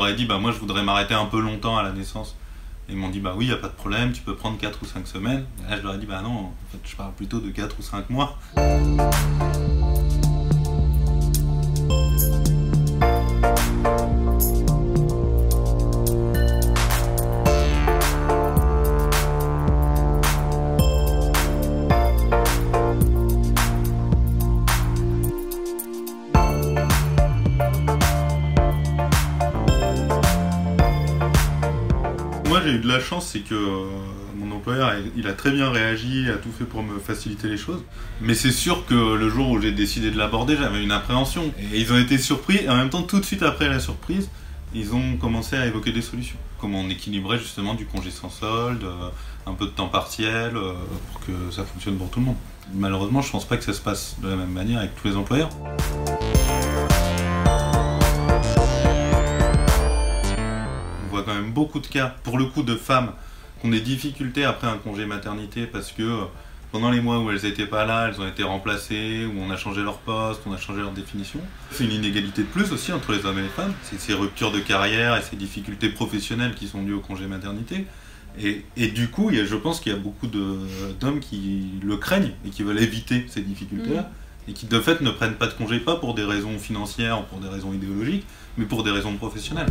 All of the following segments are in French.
ai dit, bah moi je voudrais m'arrêter un peu longtemps à la naissance. Et ils m'ont dit, bah oui, il n'y a pas de problème, tu peux prendre 4 ou 5 semaines. Et là, je leur ai dit, bah non, en fait, je parle plutôt de 4 ou 5 mois. Moi j'ai eu de la chance, c'est que mon employeur il a très bien réagi, il a tout fait pour me faciliter les choses. Mais c'est sûr que le jour où j'ai décidé de l'aborder, j'avais une appréhension. Et ils ont été surpris, et en même temps tout de suite après la surprise, ils ont commencé à évoquer des solutions. Comment on équilibrait justement du congé sans solde, un peu de temps partiel, pour que ça fonctionne pour tout le monde. Malheureusement je pense pas que ça se passe de la même manière avec tous les employeurs. Quand même beaucoup de cas, pour le coup, de femmes qui ont des difficultés après un congé maternité parce que pendant les mois où elles n'étaient pas là, elles ont été remplacées, ou on a changé leur poste, on a changé leur définition. C'est une inégalité de plus aussi entre les hommes et les femmes. C'est ces ruptures de carrière et ces difficultés professionnelles qui sont dues au congé maternité. Et du coup, je pense qu'il y a beaucoup d'hommes qui le craignent et qui veulent éviter ces difficultés-là. Et qui de fait ne prennent pas de congé, pas pour des raisons financières ou pour des raisons idéologiques, mais pour des raisons professionnelles.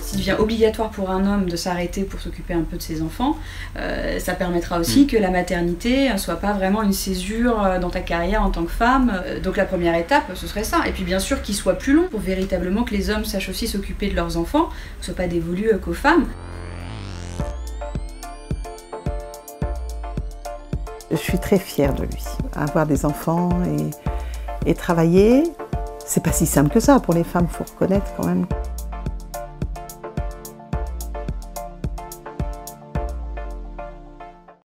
S'il devient obligatoire pour un homme de s'arrêter pour s'occuper un peu de ses enfants, ça permettra aussi que la maternité ne soit pas vraiment une césure dans ta carrière en tant que femme. Donc la première étape, ce serait ça. Et puis bien sûr qu'il soit plus long pour véritablement que les hommes sachent aussi s'occuper de leurs enfants, que ce ne soit pas dévolu qu'aux femmes. Je suis très fière de lui. Avoir des enfants et travailler, c'est pas si simple que ça pour les femmes, il faut reconnaître quand même.